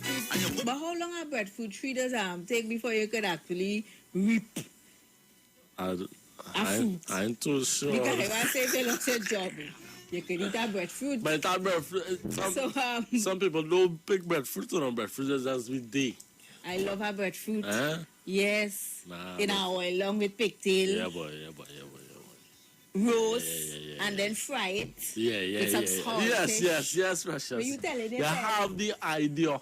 breadfruit. But how long a breadfruit tree does take before you could actually reap a fruit? I ain't too sure. Because if I say if you lost your job, you could eat a breadfruit. But that breadfruit, some people don't pick breadfruit on breadfruit, it's just with day. I love a breadfruit. Eh? Yes. Nah, in our oil, along with pigtail. Yeah, boy. Roast and then fry it. Yeah. With some salt. Yes, Precious. Were you telling You have the idea.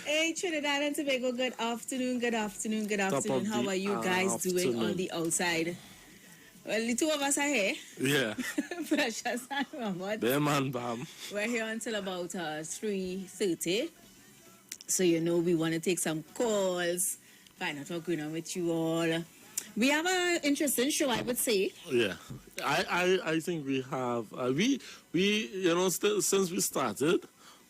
Hey, Trinidad and Tobago, good afternoon. How are you guys doing on the outside? Well, the two of us are here. Yeah. Precious and Muhammad. Bam. We're here until about 3:30. So, we want to take some calls, find out what's going on with you all. We have an interesting show, I would say. Yeah. I think we have, since we started,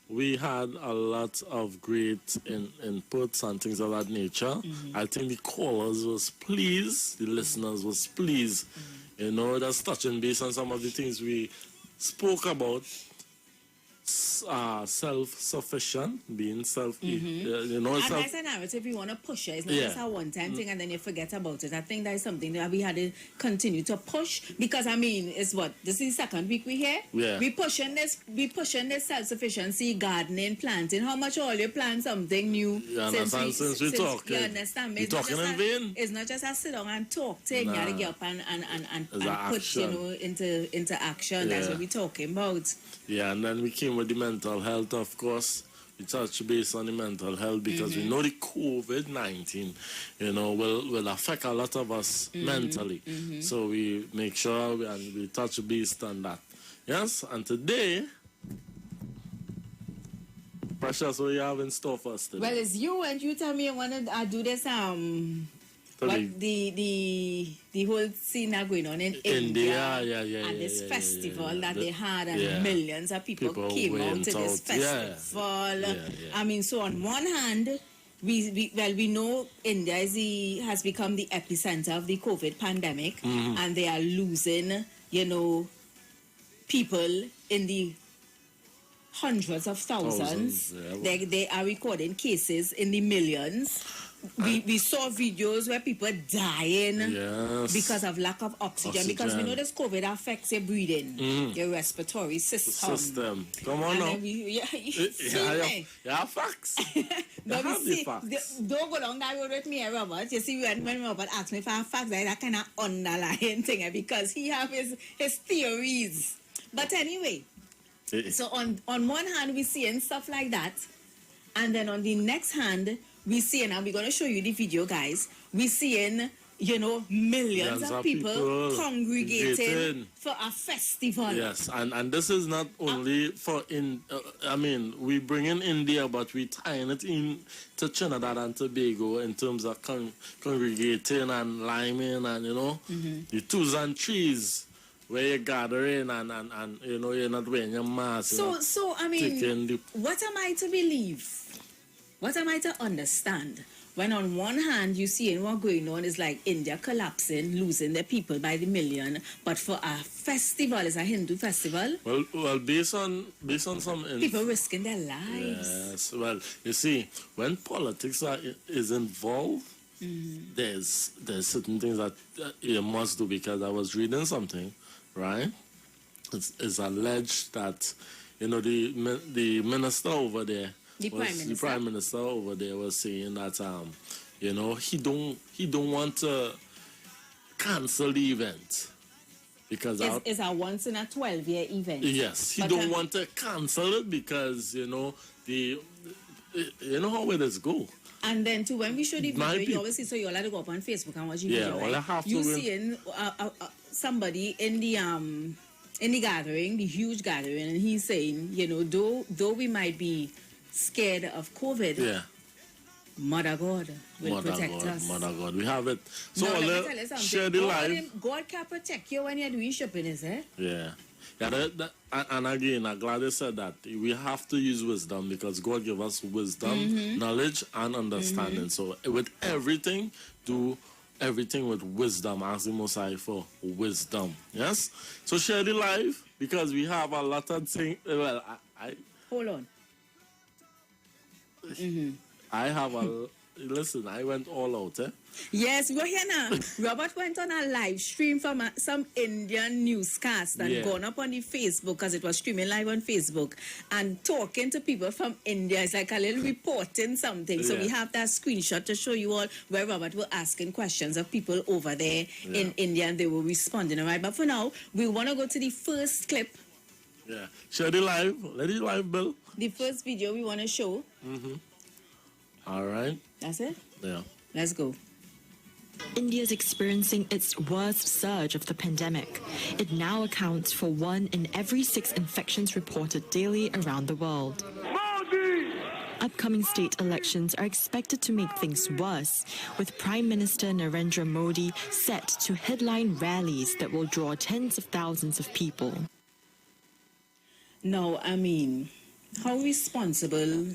we had a lot of great inputs and things of that nature. Mm-hmm. I think the callers was pleased, the listeners was pleased. Mm-hmm. That's touching base on some of the things we spoke about. Self-sufficient, being and that's a narrative you want to push it. It's not just a one-time thing and then you forget about it. I think that is something that we had to continue to push because it's this is the second week we here. Yeah. We pushing this self-sufficiency, gardening, planting. How much all you plant something new? You understand? Since we talk. You understand? We're talking in vain. It's not just a sit down and talk thing. You gotta get up and put into action. Yeah. That's what we're talking about. Yeah, and then we came with the mental health, of course. We touched base on the mental health because we know the COVID-19, will affect a lot of us mentally. Mm-hmm. So we make sure we touch base on that. Yes, and today, Precious, what you have in store for us today? Well, it's you and you tell me you want to do this the whole scene are going on in India. Yeah. And this festival that they had and millions of people came out to this festival. Yeah. So on one hand, we know India has become the epicenter of the COVID pandemic, and they are losing, people in the hundreds of thousands. They are recording cases in the millions. We saw videos where people dying because of lack of oxygen. Because we know this COVID affects your breathing, your respiratory system. Come on now. Facts. But don't go down that road with me, Robert. You see, when Robert asked me for a fact, that kind of underlying thing because he have his theories. But anyway, so on one hand, we seeing stuff like that. And then on the next hand, we seeing, and we're going to show you the video, guys. We seeing, millions of people congregating for a festival. Yes, and this is not only for we bring in India, but we tying it in to Trinidad and Tobago in terms of congregating and liming and, the twos and threes. Where you're gathering and you're not wearing your mask. So what am I to believe? What am I to understand? When on one hand you see what's going on is like India collapsing, losing their people by the million, but for a festival, it's a Hindu festival. Well, based on some people risking their lives. Yes. Well, you see, when politics is involved, there's certain things that you must do because I was reading something. Right, it's alleged that the minister over there, the prime minister over there was saying that he don't want to cancel the event because it's a once in a 12-year event. Yes, he don't want to cancel it because how it is go. And then too, when we show the video, you always see, so you'll have to go up on Facebook and watch the video, right? Well, I have you seeing somebody in the gathering, the huge gathering, and he's saying, though we might be scared of COVID, Mother God will protect us. Mother God, we have it. So now, let me tell you something. Share the live. God can protect you when you're doing shopping, is it? Yeah. And again, I'm glad you said that. We have to use wisdom because God gave us wisdom, knowledge, and understanding. So with everything, do everything with wisdom. Ask the Most High for wisdom. Yes? So share the live because we have a lot of things. Well, Hold on. I have a listen. I went all out. Yes, we're here now. Robert went on a live stream from some Indian newscast and gone up on the Facebook because it was streaming live on Facebook and talking to people from India. It's like a little reporting something. So we have that screenshot to show you all where Robert was asking questions of people over there in India and they were responding. All right, but for now, we want to go to the first clip. Yeah, share the live. Let it live, Bill. The first video we want to show. All right. That's it? Yeah. Let's go. India is experiencing its worst surge of the pandemic. It now accounts for 1 in every 6 infections reported daily around the world. Upcoming state elections are expected to make things worse, with Prime Minister Narendra Modi set to headline rallies that will draw tens of thousands of people. Now, I mean, how responsible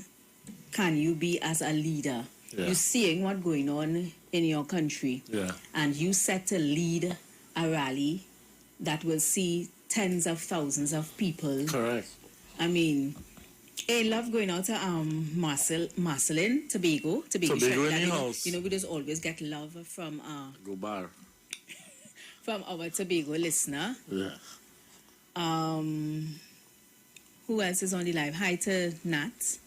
can you be as a leader? You're seeing what's going on in your country. And you set to lead a rally that will see tens of thousands of people. Correct. I mean, I love going out to Marcelin, Tobago in the house. You know, we just always get love from Go bar. from our Tobago listener. Yeah. Who else is on the live? Hi to Nat.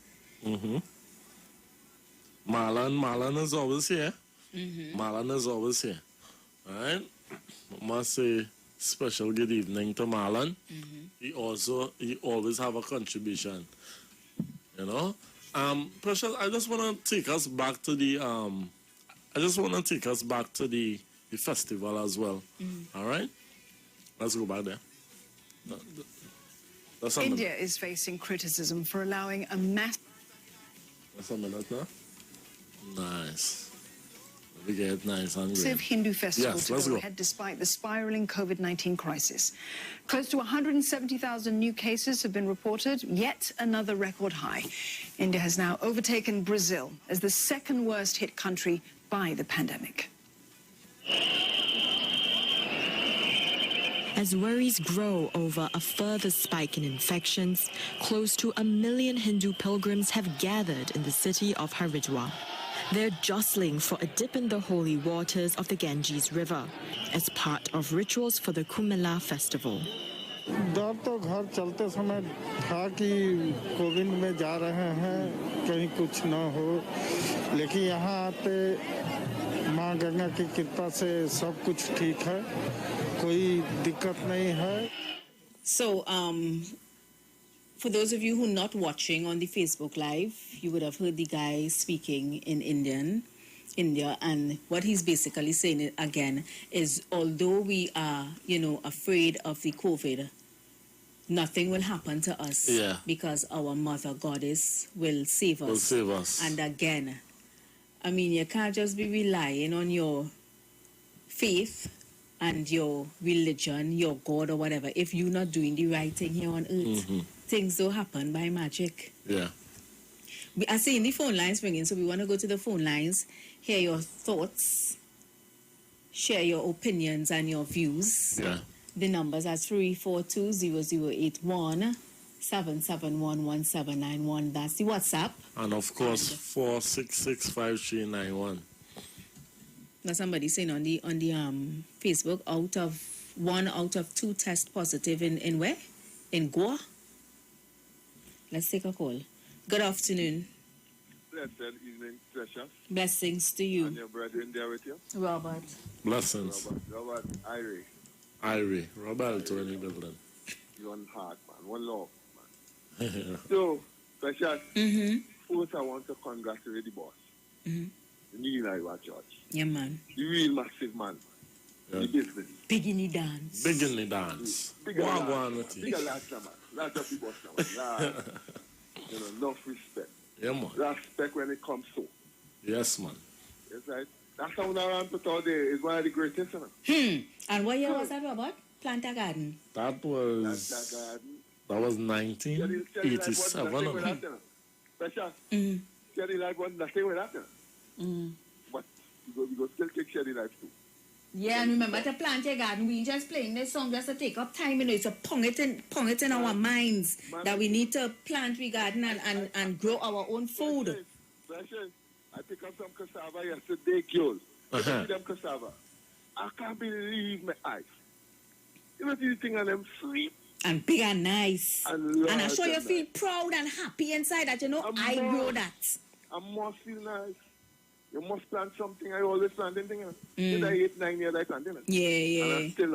Marlon is always here. Marlon is always here. All right. I must say special good evening to Marlon. He always have a contribution. You know. Precious, I just want to take us back to the festival as well. All right. Let's go back there. India is facing criticism for allowing a mass. That's a minute now. Nice. We get nice and massive Hindu festival to go ahead despite the spiraling COVID-19 crisis. Close to 170,000 new cases have been reported, yet another record high. India has now overtaken Brazil as the second worst hit country by the pandemic. As worries grow over a further spike in infections, close to 1 million Hindu pilgrims have gathered in the city of Haridwar. They're jostling for a dip in the holy waters of the Ganges River as part of rituals for the Kumbh Mela festival. डर तो घर चलते समय था कि Covid में जा रहे हैं कहीं कुछ ना हो लेकिन यहाँ आते माँ गंगा की कृपा से सब कुछ ठीक है कोई दिक्कत नहीं है. So for those of you who are not watching on the Facebook Live, you would have heard the guy speaking in India, and what he's basically saying again is, although we are, afraid of the COVID, nothing will happen to us because our Mother Goddess will save us. Will save us. And again, I mean, you can't just be relying on your faith and your religion, your God or whatever, if you're not doing the right thing here on earth. Things don't happen by magic. Yeah. I see the phone lines ringing, so we want to go to the phone lines, hear your thoughts, share your opinions and your views. Yeah. The numbers are 342-0081, 771-1791. That's the WhatsApp. And of course, 4665391. That's somebody saying on the Facebook, 1 out of 2 test positive in where? In Goa? Let's take a call. Good afternoon. Blessed evening, Precious. Blessings to you. And your brother in there with you? Robert. Blessings. Robert, Irie. Robert, to any building. One heart, man. One love, man. So, Precious, first I want to congratulate the boss. The new IWER Church. Yeah, man. The real massive man. The business. Big in the dance. Bigger dance. Bigger lads, man. Lots of people now. Enough respect. Yeah, man. Respect when it comes to. Yes, man. Yes, right. That sound around put out there is one of the greatest, man. And what year was that, Robert? Plant a garden. That was 1987. Precious. Sherry Life was nothing with that. But we go still take Sherry Life too. Yeah, and remember to plant a garden. We just playing this song just to take up time, it's a pong it in our minds that we need to plant the garden and grow our own food. Precious, I picked up some cassava yesterday, girl. Them cassava. I can't believe my eyes. You know the thing on them sweet. And big and nice. And I'm sure you feel proud and happy inside that, I grow that. I must feel nice. You must plant something. I always planting things. In the 8-9 years I planting it. Yeah. And I still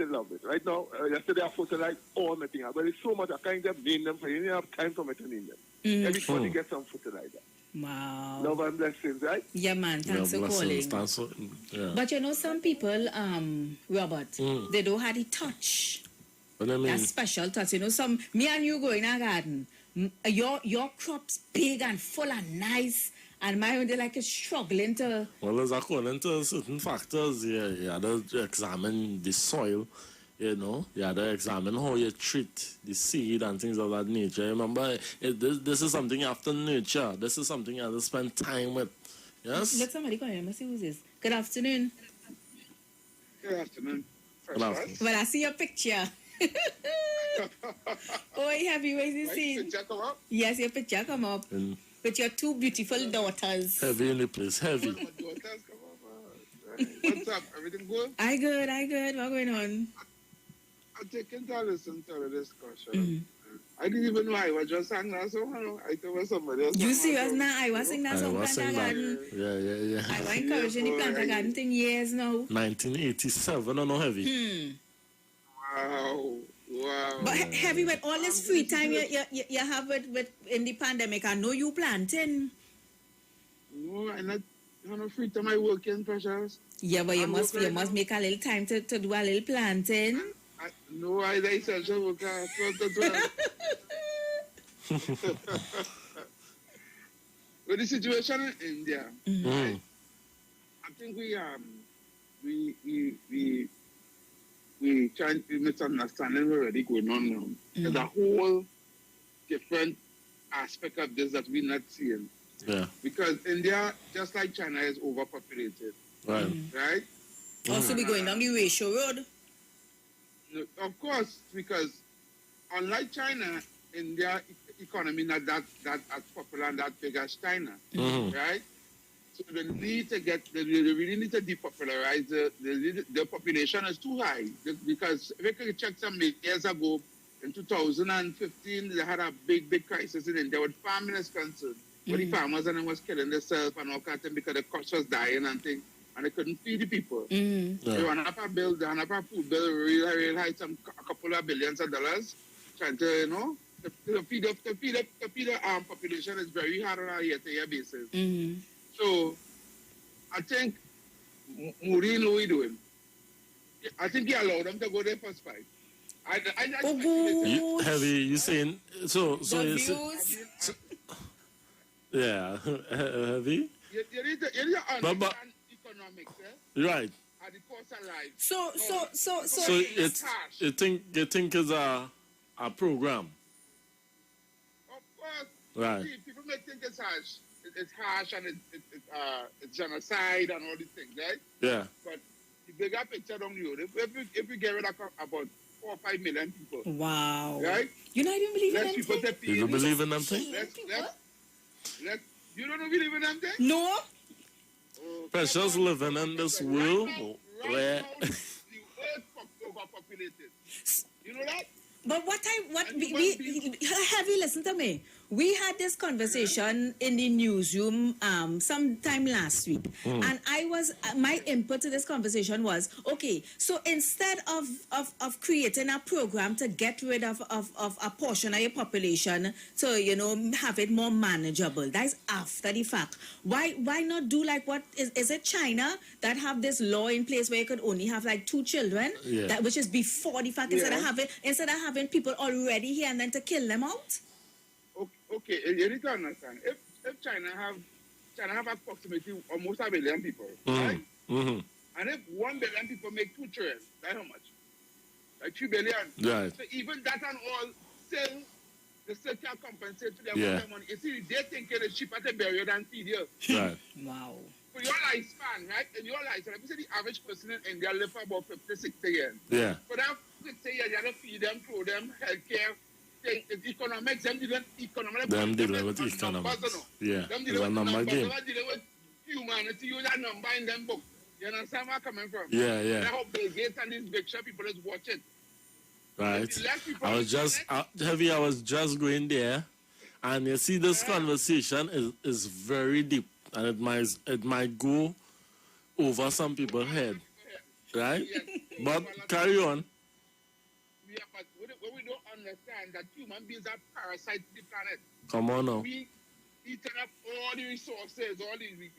love it. Right now, yesterday I fertilized all my things. But it's so much I can't just name them for you. You don't have time for me to name them. Everybody gets some fertilizer. Wow. Love and blessings, right? Yeah, man. Thanks for calling. Yeah. But some people, Robert, they don't have the touch. What I mean? That special touch. Me and you go in a garden. Your crops big and full and nice. And my own, they're struggling to... Well, it's according to certain factors. You have to examine the soil, You have to examine how you treat the seed and things of that nature. Remember, this is something you have to nurture. This is something you have to spend time with. Yes? Let somebody call in. Let's see who's this. Good afternoon. Good afternoon. Good afternoon. Well, I see your picture. Oh, Heavy, where's the scene? Picture come up? Yes, your picture come up. With your two beautiful daughters. Heavy in the place, heavy. My daughters come up. What's up? Everything good? I good. What's going on? I'm taking to listen to the discussion. I didn't even know I was just sang that song. I thought it was somebody else. You serious now? I was singing that song, Planta Garden. Yeah. I was encouraging the Planta Garden thing years now. 1987, I know Heavy. Wow. But Heavy, with all this free time you have with in the pandemic, I know you planting. No, I'm not. You know, free time I work in, Precious. Yeah, but you must make a little time to do a little planting. No, I essential work. With the situation in India, I think we trying to misunderstanding already going on now. There's a whole different aspect of this that we're not seeing. Yeah. Because India, just like China, is overpopulated. Right. Right? Also, be going down the ratio road. Of course, because unlike China, India economy not that as popular and that big as China, right? So they really need to depopularize the population is too high because if you check some years ago in 2015 they had a big crisis in India with farming is concerned. Where the farmers and them was killing themselves and all kinds of because the crops was dying and things. And they couldn't feed the people. They ran up a bill, they ran up a food bill, real high, a couple of billions of dollars, trying to, to feed the population is very hard on a year-to-year basis. So, I think Modi know what he's doing. I think he allowed them to go there first fight. Heavy, you saying, so you say, yeah, Heavy? You need to understand economics, right. At the cost of life. So it's harsh. you think it's a program. Of course. Right. See, people may think it's harsh. It's harsh and it's genocide and all these things, right? Yeah. But the bigger picture down the road, if we get rid of about 4 or 5 million people. Wow. Right? You know I don't believe in them people things? You don't believe in them things? You don't believe in them things? No. Precious living in this world where the earth overpopulated. You know that? But Heavy, listen to me. We had this conversation in the newsroom sometime last week, and my input to this conversation was, okay, so instead of creating a program to get rid of a portion of your population to have it more manageable, that's after the fact. Why not do like what is it China that have this law in place where you could only have like 2 children, which is before the fact, instead of having people already here and then to kill them out? Okay, you need to understand. If China have approximately almost 1 billion people, right? And if 1 billion people make 2 children, that's how much? Like 3 billion. Right. So even that and all, still, they still can't compensate to them with their money. You see, they think it's cheaper to bury you than feed you. Right. Wow. For your lifespan, right? In your lifespan, if you say the average person in India live for about 50, 60 years. Yeah. For that 60 years, you have to feed them, clothe them, healthcare, thing. It's economics. Them dealing economics. Them dealing with economics. Yeah, them it's dealing a with number numbers. game. Them dealing with humanity. You that number in them book. You understand where I'm coming from? Yeah, yeah. I hope Bill Gates and these big shot people is watching. Right. I was just heavy. I was just going there, and you see this conversation is very deep, and it might go over some people's head, right? Yes. But carry on. Yeah, but what we don't understand that human beings are parasites to the planet. Come on now. We eating up all the resources, all the we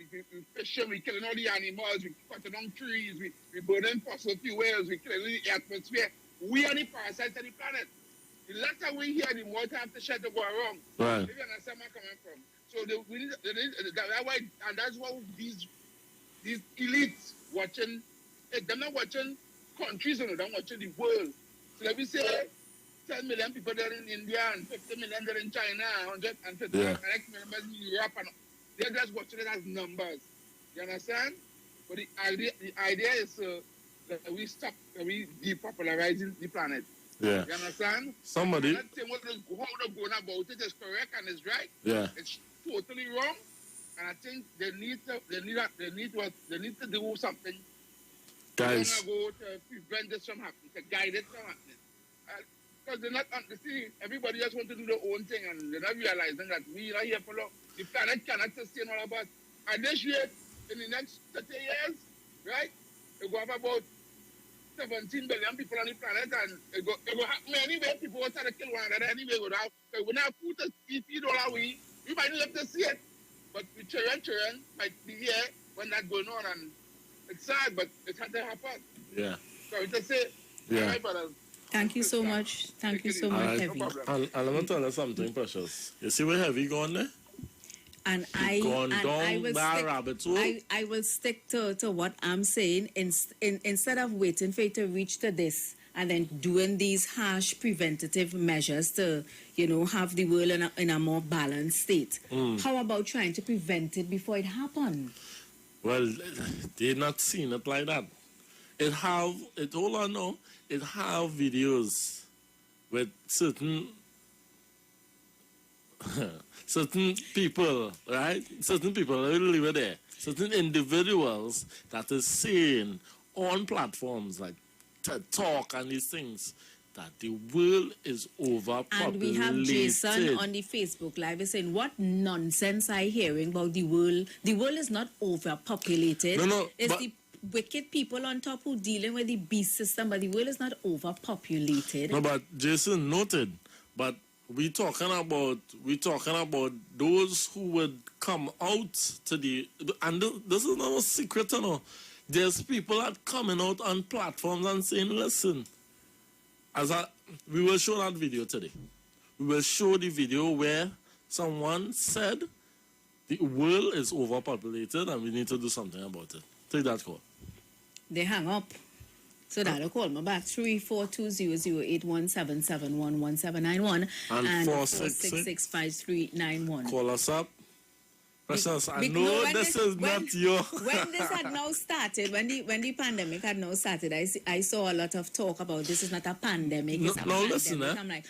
fishing, we killing all the animals, we cutting down trees, we burning fossil fuels, we killing the atmosphere. We are the parasites of the planet. The lesser we hear, the more time to shut the go wrong. Right. If you understand where I'm coming from. So that's why, and that's why these elites watching, they're not watching countries, they're watching the world. So let me say 10 million people there in India and 50 million there in China, 150 million in Europe, and they're just watching it as numbers. You understand? But the idea is that we stop, we depopularizing the planet. Yeah. You understand? Somebody. I'm not saying how they're going about it is correct and is right. Yeah. It's totally wrong, and I think they need to do something. Guys. They're gonna go to prevent this from happening, to guide it from happening. Because they're not, see, everybody just want to do their own thing, and they're not realizing that we are here for long. The planet cannot sustain all of us. And this year, in the next 30 years, right, we go have about 17 billion people on the planet, and it go happen anyway. People will try to kill one another anyway. We now food to feed all our we might live to see it. But the children might be here when that's going on, and it's sad, but it had to happen. Yeah. So we just say, yeah. All right, brothers. Thank you so much. Thank you so much, Heavy. No and let me tell you something, Precious. You see where Heavy going there? And I will stick to what I'm saying. Instead of waiting for it to reach to this and then doing these harsh preventative measures to, have the world in a more balanced state. How about trying to prevent it before it happens? Well, they're not seeing it like that. It have videos with certain people, right? Certain people live there. Certain individuals that is saying on platforms like TED Talk and these things that the world is overpopulated. And we have Jason on the Facebook Live saying, what nonsense I hearing about the world? The world is not overpopulated. No, it's the wicked people on top who dealing with the beast system, but the world is not overpopulated. No, but Jason noted, but we talking about those who would come out to the, and this is not a secret, There's people that coming out on platforms and saying, listen, we will show that video today. We will show the video where someone said the world is overpopulated and we need to do something about it. Take that call. They hang up. So that'll call me back 342008177111791 and 4665391. Call us up. Precious, I know this is not your. When this had now started, when the pandemic had now started, I saw a lot of talk about this is not a pandemic. It's a pandemic. Listen, I'm like,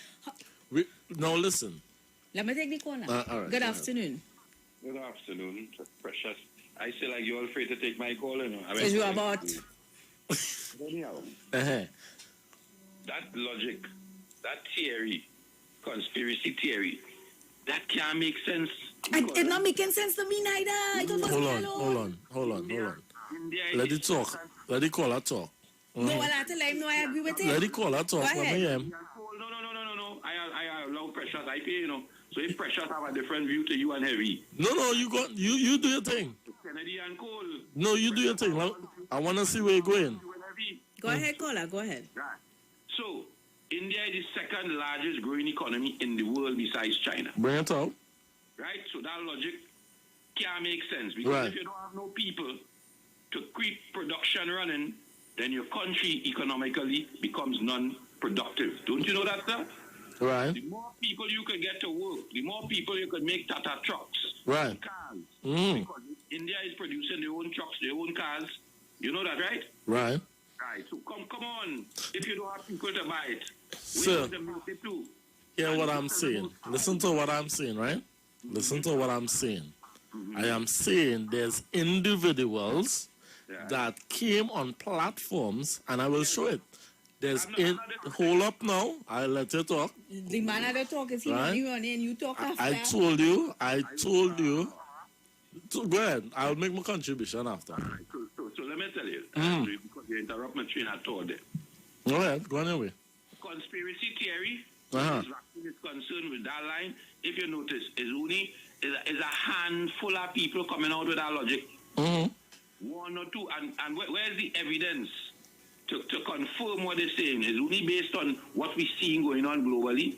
now listen. Let me take the call now. All right, Good afternoon. Good afternoon, Precious. I say like you're afraid to take my call, Is you about? Anyhow, Uh-huh. that logic, that theory, conspiracy theory, that can't make sense. It's not making sense to me neither. I don't Hold on. Let it talk. Let it call her talk. No, I have to let him know I agree with him. Let it call her talk. Go ahead. No. I allow Precious. I pay, So if Precious have a different view to you and Heavy. No, you do your thing. Kennedy and Cole. No, you do your thing. I want to see where you're going. Go ahead, caller. Go ahead. Right. So, India is the second largest growing economy in the world besides China. Bring it out. Right? So that logic can't make sense. Because if you don't have no people to keep production running, then your country economically becomes non-productive. Don't you know that, sir? Right. The more people you could get to work, the more people you could make Tata trucks, right, cars. Because India is producing their own trucks, their own cars. You know that, right? Right. Right. So come on. If you don't have people to buy it, Sir, we want to make it too. hear what I'm saying. Listen to what I'm saying, right? Listen to what I'm saying. I am saying there's individuals that came on platforms, and I will show it. Hold up now. I'll let you talk. The man at the talk is he Right? running and you talk after. I told you. Go ahead. I'll make my contribution after. So let me tell you, because you interrupt my train of thought there. Go ahead. Go on your way. Conspiracy theory, Uh-huh. as vaccine is concerned with that line, if you notice, is a handful of people coming out with that logic. One or two, and where's the evidence to confirm what they're saying? It's only based on what we're seeing going on globally.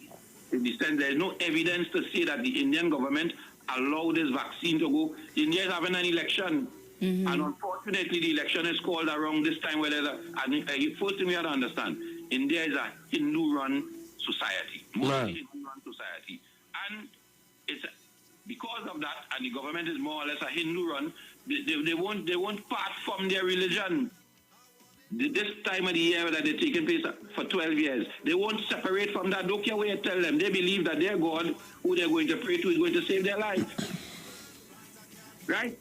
In the sense, there's no evidence to say that the Indian government allowed this vaccine to go. India is having an election, and unfortunately, the election is called around this time. First thing we have to understand, India is a Hindu-run society, mostly Hindu-run society, and it's because of that, and the government is more or less a Hindu-run. They won't part from their religion. This time of the year that they're taking place for 12 years, they won't separate from that. Don't care what you tell them. They believe that their God, who they're going to pray to, is going to save their life. Right?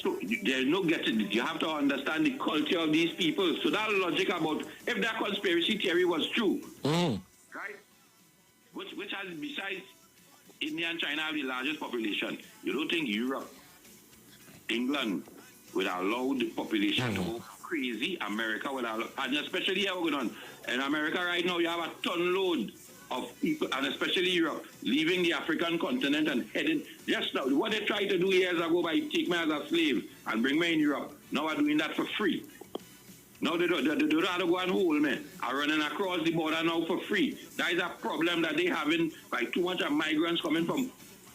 So there's no getting it. You have to understand the culture of these people. So that logic about if that conspiracy theory was true, right? Which has, besides India and China, have the largest population. You don't think Europe, England, would allow the population to go crazy? America would allow, and especially here going on. In America right now, you have a ton load of people, and especially Europe, leaving the African continent and heading just now. What they tried to do years ago by take me as a slave and bring me in Europe, now are doing that for free. Now they don't have to go and hold me. Are running across the border now for free. That is a problem that they having by too much of migrants coming from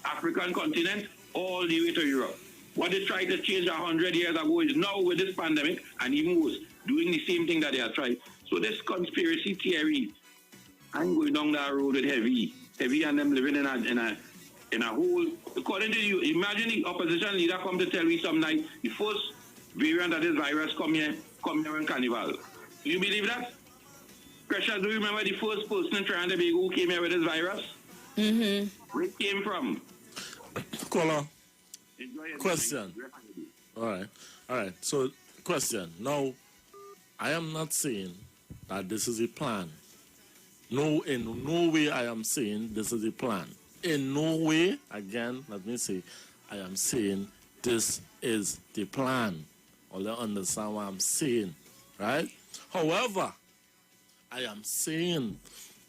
African continent all the way to Europe. What they tried to change 100 years ago is now with this pandemic and even worse, doing the same thing that they are trying. So this conspiracy theory, I'm going down that road with heavy and them living in a whole, according to you, imagine the opposition leader come to tell me some night, the first variant of this virus come here on Carnival. Do you believe that? Precious, do you remember the first person in Trinidad and Tobago who came here with this virus? Where it came from? Caller. Question. All right. So, question. Now, I am not saying that this is a plan. No, in no way I am saying this is a plan. In no way, again, let me say, I am saying this is the plan. Or you understand what I'm saying, right? However, I am saying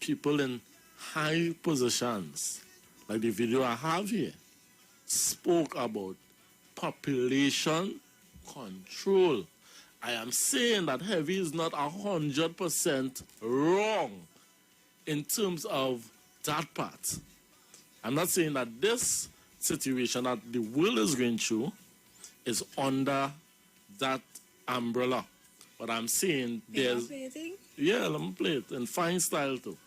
people in high positions, like the video I have here, spoke about population control. I am saying that Heavy is not 100% wrong in terms of that part. I'm not saying that this situation that the world is going through is under that umbrella. But I'm saying there's... Yeah, let me play it in fine style too.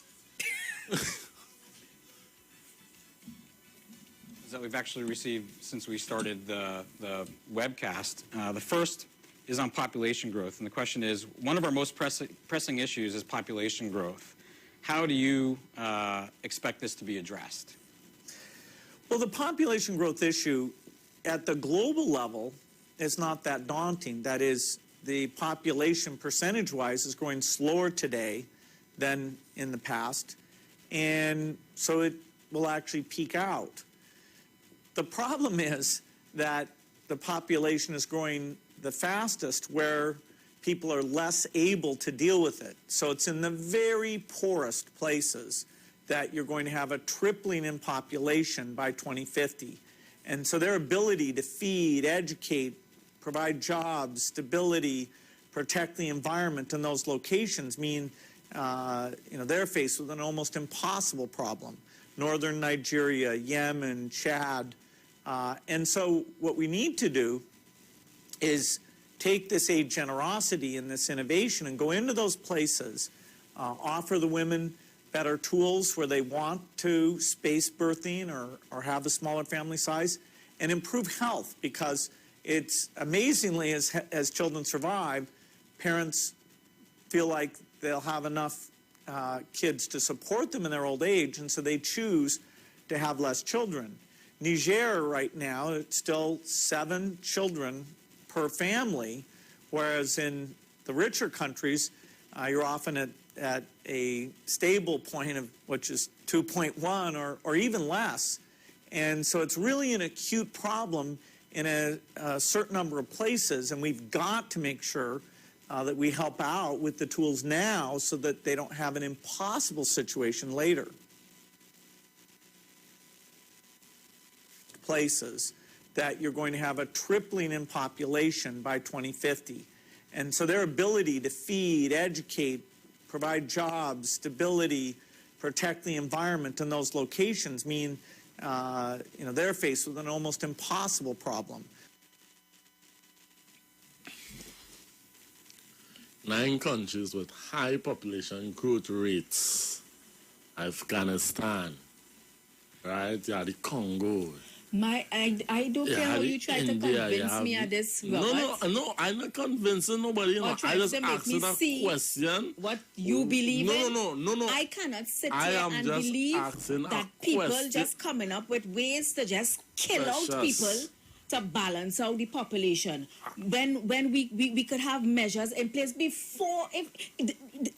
That we've actually received since we started the webcast. The first is on population growth, and the question is, one of our most pressing issues is population growth. How do you expect this to be addressed? Well, the population growth issue at the global level is not that daunting. That is, the population percentage-wise is growing slower today than in the past, and so it will actually peak out. The problem is that the population is growing the fastest where people are less able to deal with it. So it's in the very poorest places that you're going to have a tripling in population by 2050. And so their ability to feed, educate, provide jobs, stability, protect the environment in those locations mean they're faced with an almost impossible problem. Northern Nigeria, Yemen, Chad. And so what we need to do is take this aid generosity and this innovation and go into those places, offer the women better tools where they want to space birthing or have a smaller family size, and improve health, because it's amazingly, as children survive, parents feel like they'll have enough kids to support them in their old age, and so they choose to have less children. Niger right now, it's still 7 children per family, whereas in the richer countries, you're often at a stable point of which is 2.1 or even less. And so it's really an acute problem in a certain number of places, and we've got to make sure that we help out with the tools now so that they don't have an impossible situation later. Places that you're going to have a tripling in population by 2050. And so their ability to feed, educate, provide jobs, stability, protect the environment in those locations mean they're faced with an almost impossible problem. 9 countries with high population growth rates. Afghanistan, right? Yeah, the Congo. I don't care how you try to convince me of this, Robert. No, I'm not convincing nobody. You know, I just asking a question. What you believe in? No. I cannot sit here and believe that people just coming up with ways to just kill out people to balance out the population. When we could have measures in place before,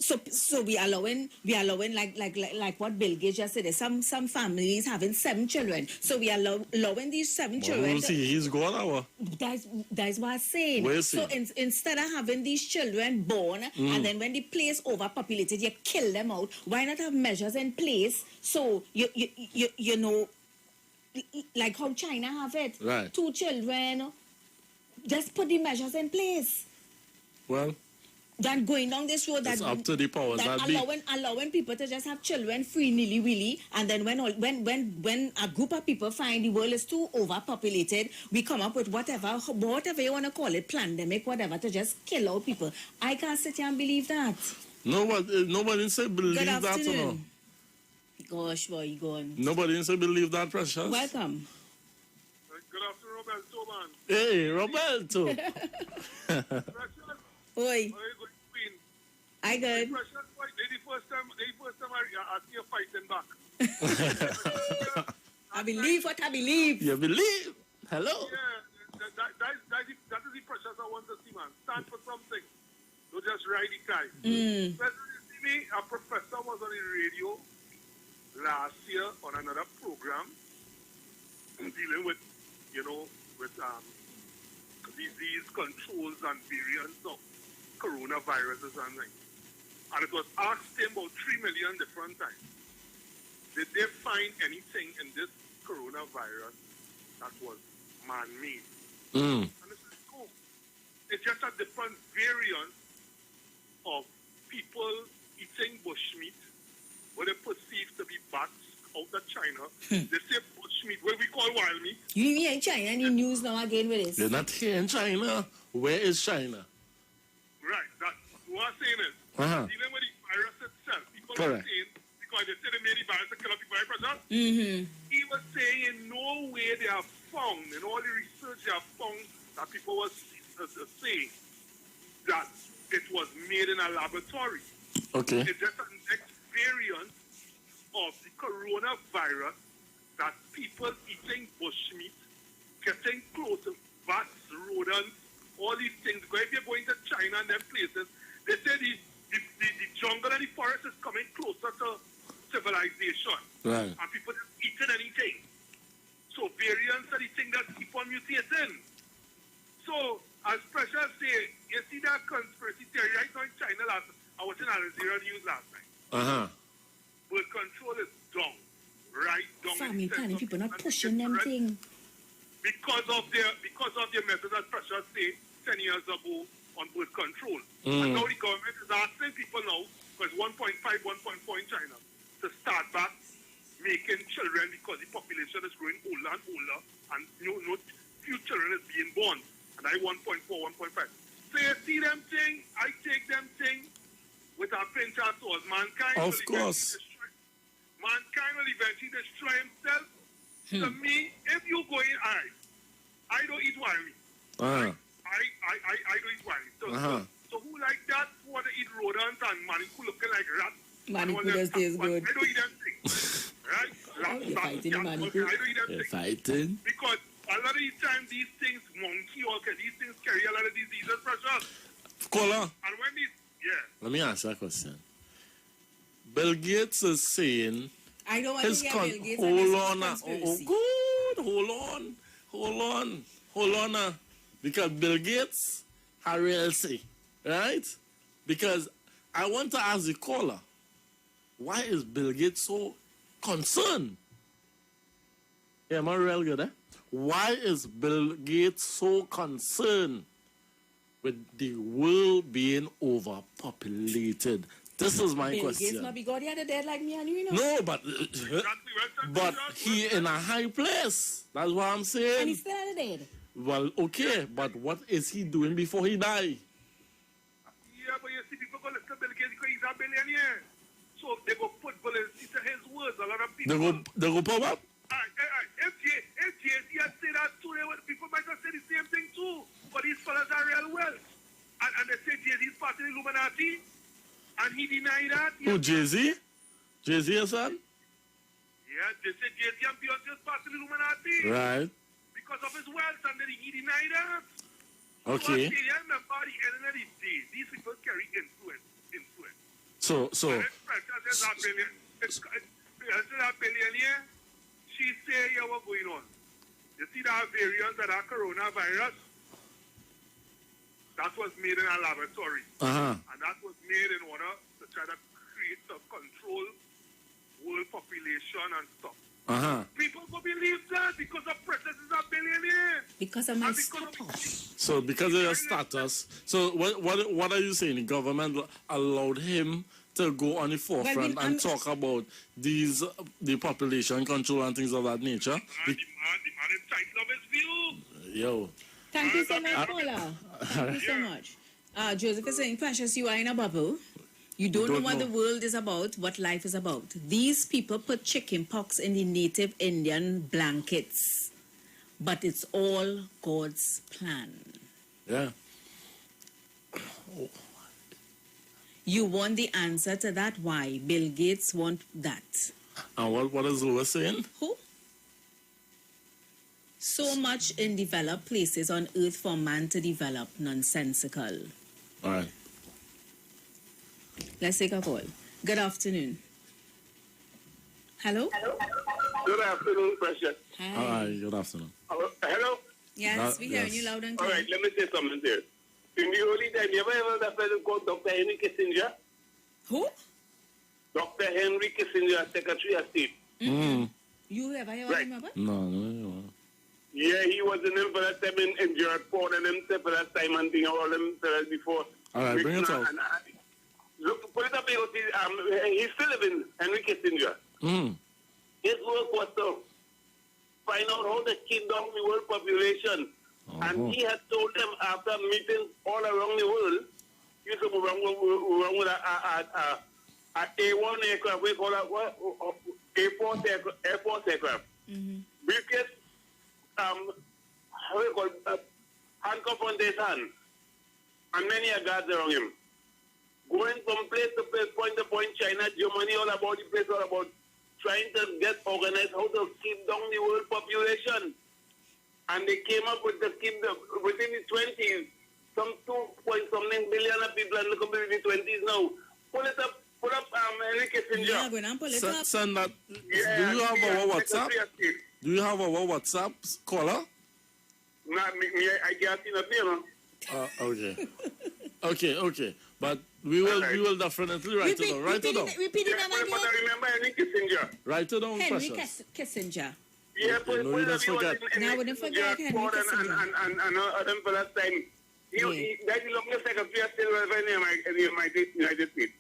so we allowing like what Bill Gates just said. Some families having 7 children, so we are allowing these 7 children. We'll see, he's gone. That's what I'm saying. So instead of having these children born and then when the place overpopulated, you kill them out. Why not have measures in place so you know, like how China have it? Right. 2 children. Just put the measures in place. Well, than going down this road that's up to the powers that allowing people to just have children free nilly willy, and then when a group of people find the world is too overpopulated, we come up with whatever you want to call it, pandemic, whatever, to just kill out people. I can't sit here and believe that. Nobody say believe Good that or afternoon. no. Gosh, boy, you going? Nobody didn't say believe that, Precious. Welcome. Good afternoon, Roberto, man. Hey, Roberto. Oi. I good. Precious, the first time I see you fighting back. I believe what I believe. You believe? Hello? Yeah, that is the precious I want to see, man. Stand for something. Don't just ride the kite. You see me, a professor was on the radio last year on another program dealing with, disease controls and variants of coronaviruses and things. And it was asked him about 3 million different times. Did they find anything in this coronavirus that was man-made? And this is cool. It's just a different variant of people eating bushmeat, what they perceive to be bats out of China. They say bushmeat, what we call wild meat. You mean in China and in news now again with this? You're not here in China. Where is China? Right, that's what I'm saying is, dealing with the virus itself, people are saying, because they say they made the virus to kill people, right, Precious? He was saying in no way they have found, in all the research they have found, that people were saying that it was made in a laboratory. Okay. It's just a next variant of the coronavirus that people eating bushmeat, getting close to bats, rodents, all these things. Because if you're going to China and them places, they say the jungle and the forest is coming closer to civilization. Right. And people just eating anything. So variants are the thing that keep on mutating. So, as Precious say, you see that conspiracy theory right now in China I was in Al Jazeera News last night. Birth control is down. Right down. Family planning, people not pushing them thing. Because of their methods, as Precious say, 10 years ago on birth control. And now the government is asking people now, because 1.5, 1.4 in China, to start back making children because the population is growing older and older and no few children is being born. And I 1.4, 1.5. So you see them thing, I take them thing with a pinch of salt. Mankind will eventually destroy himself. To me, if you go in, I don't eat wild meat. I don't eat wild meat. So who like that who want to eat rodents and man who looking like rats Manipulas tastes good. I don't eat them things. Right? You're fighting the I don't eat manipul. them You're things. fighting. Because a lot of the time these things monkey or these things carry a lot of diseases pressure. Caller, And when these, let me ask you a question. Bill Gates is saying I don't want his to hear Bill Gates. hold on, Conspiracy. good, hold on, because Bill Gates had real say, right? Because I want to ask the caller, why is Bill Gates so concerned? Yeah, am I real good, eh? Why is Bill Gates so concerned with the world being overpopulated? This is my Bill question. Gates not be God, he had a dead like me and you know. No, but he in a high place. That's what I'm And saying. he's still had a dead. Well, okay, but what is he doing before he die? Yeah, but you see, people go listen to Bill Gates because he's a billionaire. So they go put bullets into his words. A lot of people. They go put what? If Jay-Z had said that too, people might have said the same thing too. But these fellas are real wealth. And they say Jay-Z's part of the Illuminati. And he denied that. Who, Jay-Z? Jay-Z, your son? Yeah, they say Jay-Z and Beyonce's part of the Illuminati. Right. Because of his wealth, and then he denied that. Okay. So I remember the end of the day, these people carry influence. So. And there's a billionaire, she say, yeah, what's going on? You see that variant of that coronavirus? That was made in a laboratory. And that was made in order to try to create the control world population and stuff. People go believe that because the president is a billionaire. Because of my status. So because of your status. So what are you saying? The government allowed him to go on the forefront and talk about the population control and things of that nature? And the man is tight of his view. Yo. Thank you so much, Paula. Thank you so much. Joseph is saying, Precious, you are in a bubble. You don't know what the world is about, what life is about. These people put chicken pox in the native Indian blankets. But it's all God's plan. Yeah. You want the answer to that? Why? Bill Gates want that. And what is Lewis saying? Who? So much in developed places on earth for man to develop. Nonsensical. All right. Let's take a call. Good afternoon. Hello? Good afternoon, Precious. Hi. All right, good afternoon. Hello? Yes, we're hearing you loud and clear. All right, let me say something there. In the early time, you ever heard of a person called Dr. Henry Kissinger? Who? Dr. Henry Kissinger, Secretary of State. You ever heard of him about? No. Yeah, he was in him for that time in Gerard Ford and him for that time and thing, all them before. All right, bring it out. Look, put it up here. He's still living, Henry Kissinger. His work was to find out how to keep down the world population. And he had told them after meetings all around the world, he used to go wrong with a A1 aircraft, we call it Air Force aircraft. Briefcase, how we call it, handcuff on his hand, and many guards around him. Going from place to place, point to point, China, Germany, all about the place, all about trying to get organized how to keep down the world population. And they came up with the scheme within the 20s, some 2-point-something billion of people, and look up in the 20s now. Pull up Henry Kissinger. Yeah, go down, pull it up. Send that. Yeah, do you have our WhatsApp? Secretary of State. Do you have our WhatsApp caller? No, I can't see nothing, Okay. But we will definitely write it down. Write it down. Repeat it But I remember Henry Kissinger. Write it down, Henry Precious. Kissinger. Yeah, but you don't forget. Now, we don't forget Henry Kissinger. And them for that time. He that is looking Secretary of State in the United States.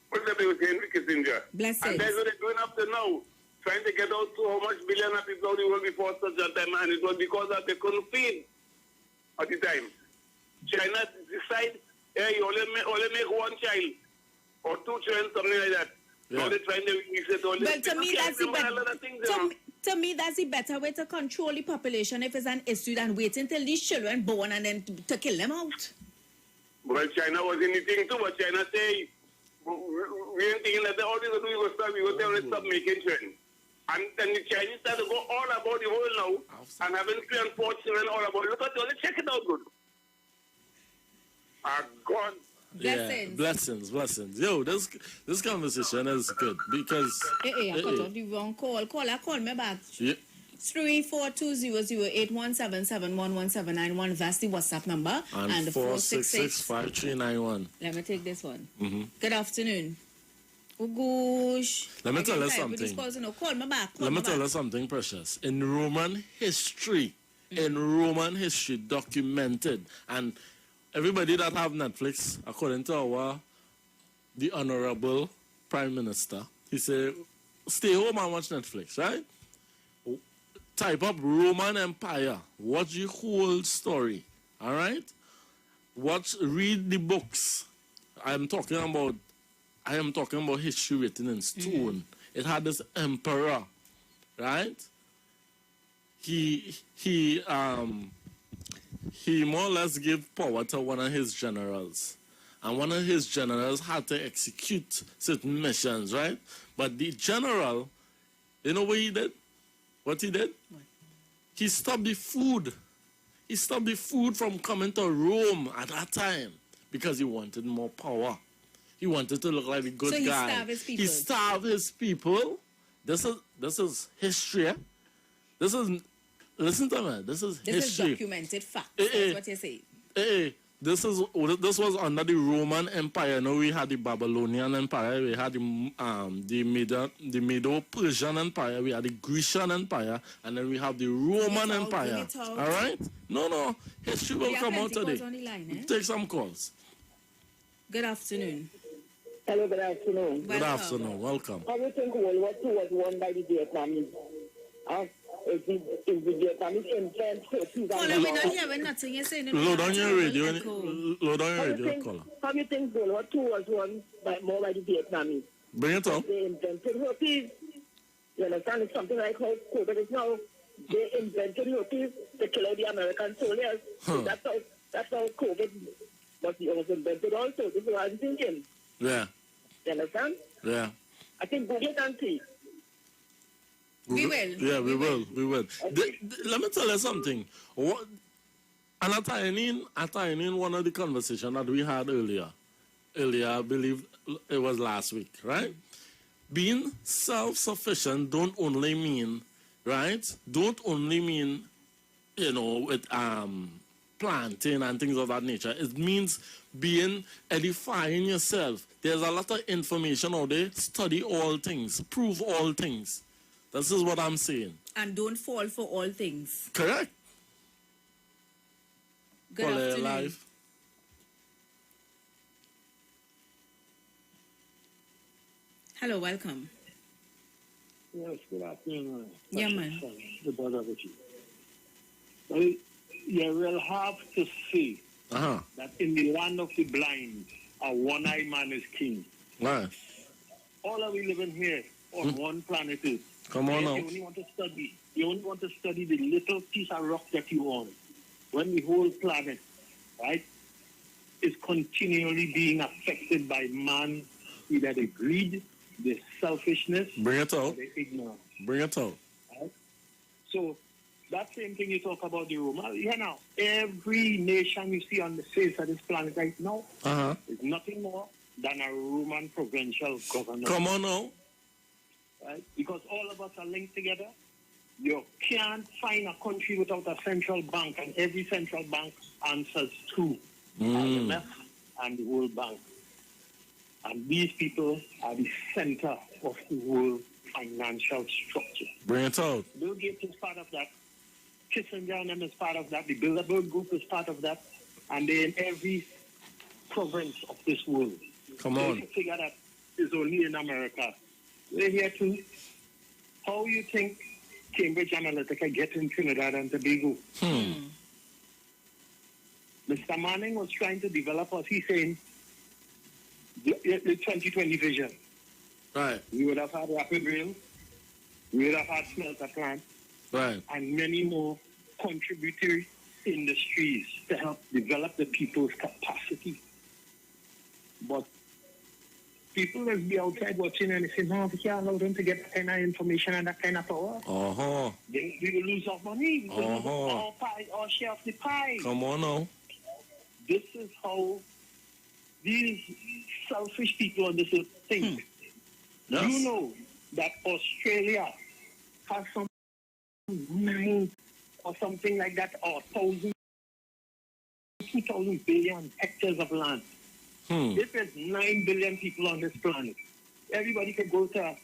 What's the name with Henry Kissinger? Blessings. And that's what they're doing up to now. Trying to get out to how much billion of people out the world before such a time. And it was because that they couldn't feed at the time. China decide, hey, you only make one child or 2 children, something like that. Yeah. Now they're trying to increase it all. Well, to me, that's the better. To me, that's the better way to control the population if it's an issue than waiting till these children born and then to kill them out. Well, China was in the thing too, but China say we ain't thinking that all these are doing was start, we will tell them stop making trend. And then the Chinese start to go all about the world now and having 3 and 4 children all about it. Look at it, check it out good. God. Blessings. Blessings. Yo, this conversation is good because... I got on the wrong call. Call me back. Yeah. 3420081771179. That's the WhatsApp number. And 466-5391. Let me take this one. Mm-hmm. Good afternoon. Oh gosh. Let me tell you something. Call me back. Let me tell you something, Precious. In Roman history, documented, and everybody that have Netflix, according to the Honorable Prime Minister, he said, stay home and watch Netflix, right? Type up Roman Empire. Watch the whole story. All right? Read the books. I am talking about history written in stone. Mm-hmm. It had this emperor, right? He more or less gave power to one of his generals. And one of his generals had to execute certain missions, right? But the general, you know what he did? What he did? What? He stopped the food. He stopped the food from coming to Rome at that time because he wanted more power. He wanted to look like a good guy. He starved his people. This is history. Listen to me. This is history. This is documented fact. That's what you say. This was under the Roman Empire. Now we had the Babylonian Empire. We had the Medo-Persian Empire. We had the Grecian Empire, and then we have the Roman Empire. All right? No. History will come out today. Take some calls. Good afternoon. Hello, good afternoon. Good afternoon. Welcome. How do you think World War II was won by the Vietnamese? If the Vietnamese influence Caller, we're not hearing nothing. You're saying load on your radio. Caller. How do you think World War II was won more by the Vietnamese? Bring it on. They invented herpes. You understand? It's something like how COVID is now. They invented herpes to kill out the American soldiers. So that's how COVID was invented also. This is what I'm thinking. Yeah. You understand? Yeah. I think Google can see. We will. Yeah, we will. Okay. Let me tell you something. And I tie in one of the conversations that we had earlier. I believe it was last week, right? Being self-sufficient don't only mean, with planting and things of that nature. It means edifying yourself. There's a lot of information out there. Study all things. Prove all things. This is what I'm saying. And don't fall for all things. Correct. Good afternoon. Live. Hello, welcome. Yes, good afternoon. Yeah, man. Well, you will have to see that in the land of the blind, a one-eyed man is king. Right. All of we living here on one planet is. Come on now. You only want to study the little piece of rock that you own. When the whole planet, right, is continually being affected by man, either the greed, the selfishness, bring it out, or the ignorance. Bring it out. Right? So that same thing you talk about the Roman, every nation you see on the face of this planet right now is nothing more than a Roman provincial government. Come on now. Right? Because all of us are linked together. You can't find a country without a central bank, and every central bank answers to IMF and the World Bank. And these people are the center of the world financial structure. Bring it out. Bill Gates is part of that. Kissinger and them is part of that. The Bilderberg Group is part of that. And they're in every province of this world. Come on. You figure that is only in America. We're here too. How you think Cambridge Analytica get in Trinidad and Tobago? Mr. Manning was trying to develop, as he's saying, the 2020 vision. Right. We would have had rapid rail. We would have had smelter plant. Right. And many more contributory industries to help develop the people's capacity. But people will be outside watching and they say, no, we can't allow them to get that kind of information and that kind of power. We will lose our money. We will lose our pie, our share of the pie. Come on now. This is how these selfish people on this earth think. Yes. You know that Australia has some 9 or something like that, or 2,000 billion hectares of land. If there's 9 billion people on this planet, everybody could go to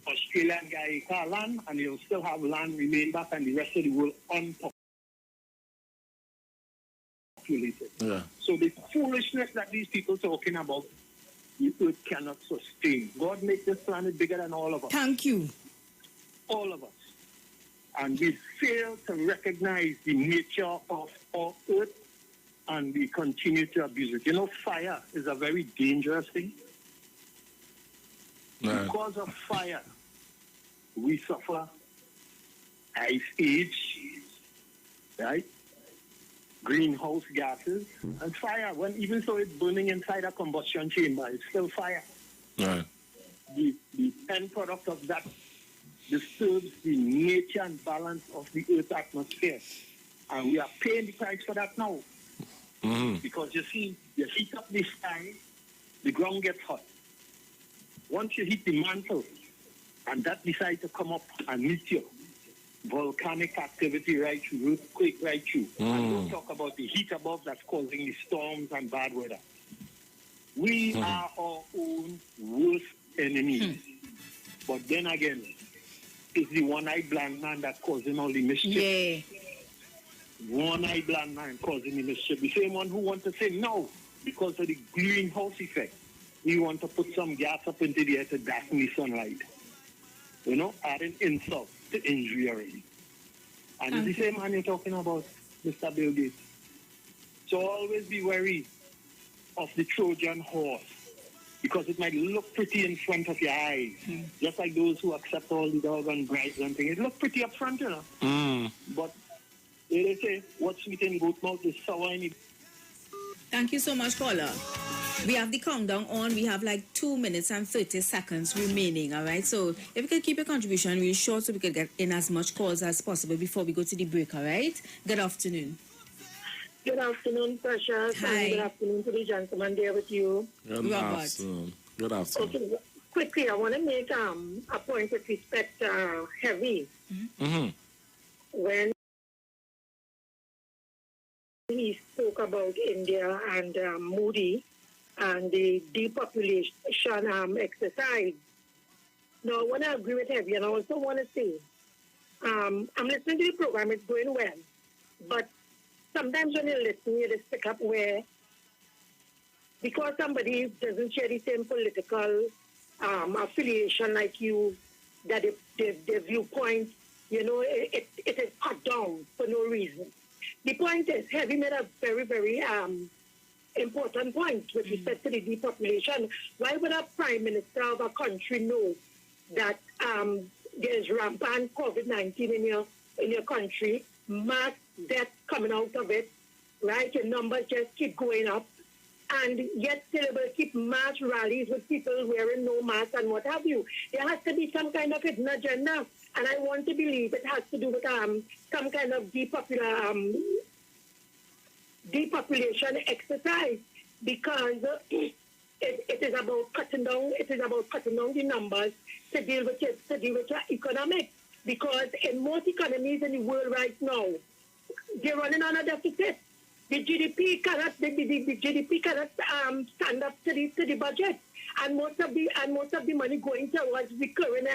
Australia and get a car land, and you'll still have land remain back, and the rest of the world unpopulated. Yeah. So the foolishness that these people talking about, the earth cannot sustain. God made this planet bigger than all of us. Thank you. All of us. And we fail to recognize the nature of our earth, and we continue to abuse it. You know, fire is a very dangerous thing. Right. Because of fire, we suffer ice age, right? Greenhouse gases, and fire. When even so it's burning inside a combustion chamber, it's still fire. Right. The end product of that disturbs the nature and balance of the Earth's atmosphere. And we are paying the price for that now. Because you see, you heat up the sky, the ground gets hot. Once you heat the mantle, and that decides to come up and meet you, volcanic activity right through, earthquake right through. And don't talk about the heat above that's causing the storms and bad weather. We are our own worst enemies. But then again, it's the one-eyed blind man that's causing all the mischief. Yeah. One-eyed blind man causing the mischief. The same one who wants to say no because of the greenhouse effect. We want to put some gas up into the air to darken the sunlight. You know, adding insult to injury already. And it's the same man you're talking about, Mr. Bill Gates. So always be wary of the Trojan horse, because it might look pretty in front of your eyes. Just like those who accept all the dog and bribes and things. It looks pretty up front, you know. But they say, what's sweet in goat mouth is sour in it. Thank you so much, caller. We have the countdown on. We have like 2 minutes and 30 seconds remaining, all right? So if we could keep your contribution really short so we could get in as much calls as possible before we go to the break, all right? Good afternoon. Good afternoon, Precious. Hi. And good afternoon to the gentleman there with you. Good afternoon. Good afternoon. Okay, quickly, I want to make a point with respect to Heavy. When he spoke about India and Modi and the depopulation exercise. Now, I want to agree with Heavy, and I also want to say, I'm listening to the program, it's going well, but sometimes when you listen, you just pick up where, because somebody doesn't share the same political affiliation like you, that their viewpoint, you know, it is cut down for no reason. The point is, Heavy made a very, very important point with respect to the depopulation. Why would a prime minister of a country know that there's rampant COVID-19 in your country, mass death coming out of it, right? Your numbers just keep going up, and yet still able to keep mass rallies with people wearing no mask and what have you. There has to be some kind of hidden agenda, and I want to believe it has to do with some kind of depopulation exercise, because it is about cutting down. It is about cutting down the numbers to deal with your economics. Because in most economies in the world right now, they're running on a deficit. The GDP cannot stand up to the budget, and most of the money going towards recurring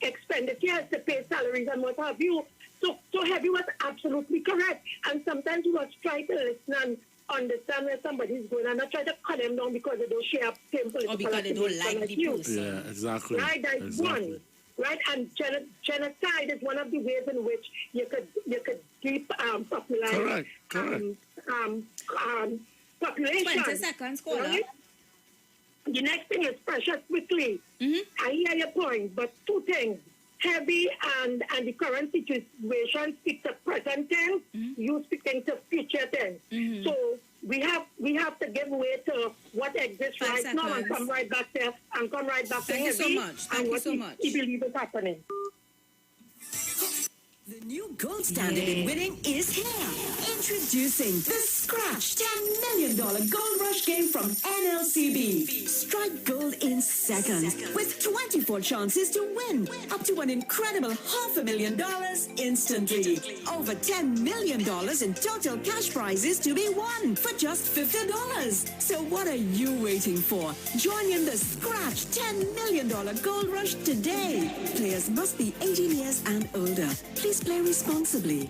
expenditures to pay salaries and what have you. So Heavy was absolutely correct, and sometimes you must try to listen and understand where somebody's going, and not try to cut them down because they don't share same political because they don't like the person. Yeah, exactly. Right, that's one. Right, and genocide is one of the ways in which you could depopulate population. 20 seconds, caller. Right? The next thing is Precious, quickly. I hear your point, but two things. heavy and the current situation speak to present tense, you speaking to future tense. So we have to give way to what exists right now and come right back there and come right back to heavy. Thank you so much. Thank you so much. He believes is happening. The new gold standard in winning is here. Introducing the Scratch $10 million Gold Rush game from NLCB. Strike gold in seconds with 24 chances to win. Up to an incredible $500,000 instantly. Over $10 million in total cash prizes to be won for just $50. So what are you waiting for? Join in the Scratch $10 million Gold Rush today. Players must be 18 years and older. Please play responsibly.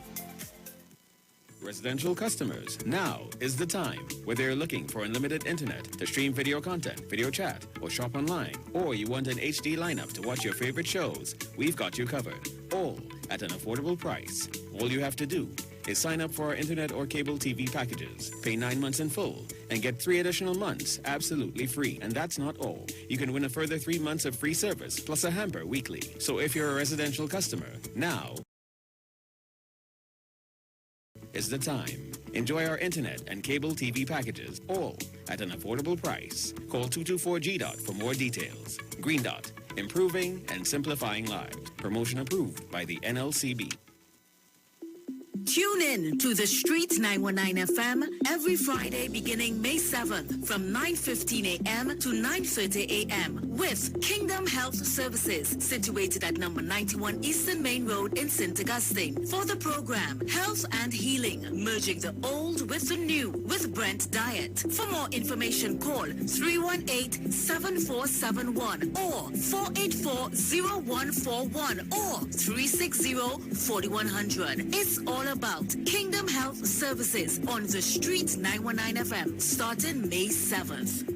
Residential customers, now is the time. Whether you're looking for unlimited internet to stream video content, video chat, or shop online, or you want an HD lineup to watch your favorite shows, we've got you covered. All at an affordable price. All you have to do is sign up for our internet or cable TV packages, pay 9 months in full, and get 3 additional months absolutely free. And that's not all. You can win a further 3 months of free service, plus a hamper weekly. So if you're a residential customer, now is the time. Enjoy our internet and cable TV packages, all at an affordable price. Call 224-G-DOT for more details. Green Dot, improving and simplifying lives. Promotion approved by the NLCB. Tune in to The Street 919 FM every Friday beginning May 7th from 9:15 a.m. to 9:30 a.m. with Kingdom Health Services, situated at number 91 Eastern Main Road in St. Augustine. For the program, Health and Healing, merging the old with the new with Brent Diet. For more information, call 318-7471 or 484-0141 or 360-4100. It's all about Kingdom Health Services on The Street 919 FM, starting May 7th.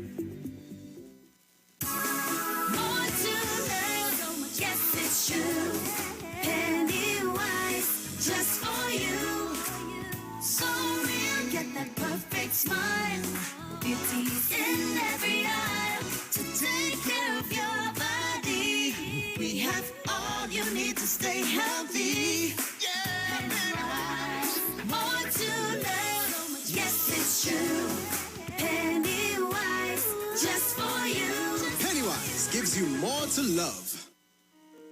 More to love, yes it's true. Pennywise, just for you. So real, get that perfect smile. Beauty's in every aisle to take care of your body. We have all you need to stay healthy. More to love, yes it's true. Pennywise, just for you. Pennywise gives you more to love.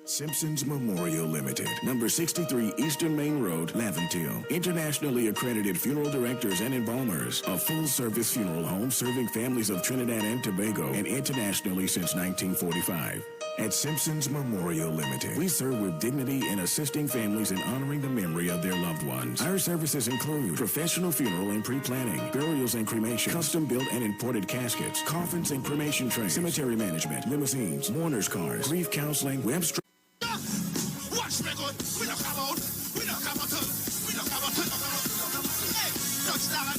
Simpsons Memorial Limited, number 63 Eastern Main Road, Laventille. Internationally accredited funeral directors and embalmers. A full-service funeral home serving families of Trinidad and Tobago and internationally since 1945. At Simpsons Memorial Limited, we serve with dignity in assisting families in honoring the memory of their loved ones. Our services include professional funeral and pre-planning, burials and cremation, custom-built and imported caskets, coffins and cremation trays, cemetery management, limousines, mourners' cars, grief counseling, web stream. Watch me good. We don't come out. We don't come out. We don't come out. Hey, touchdown.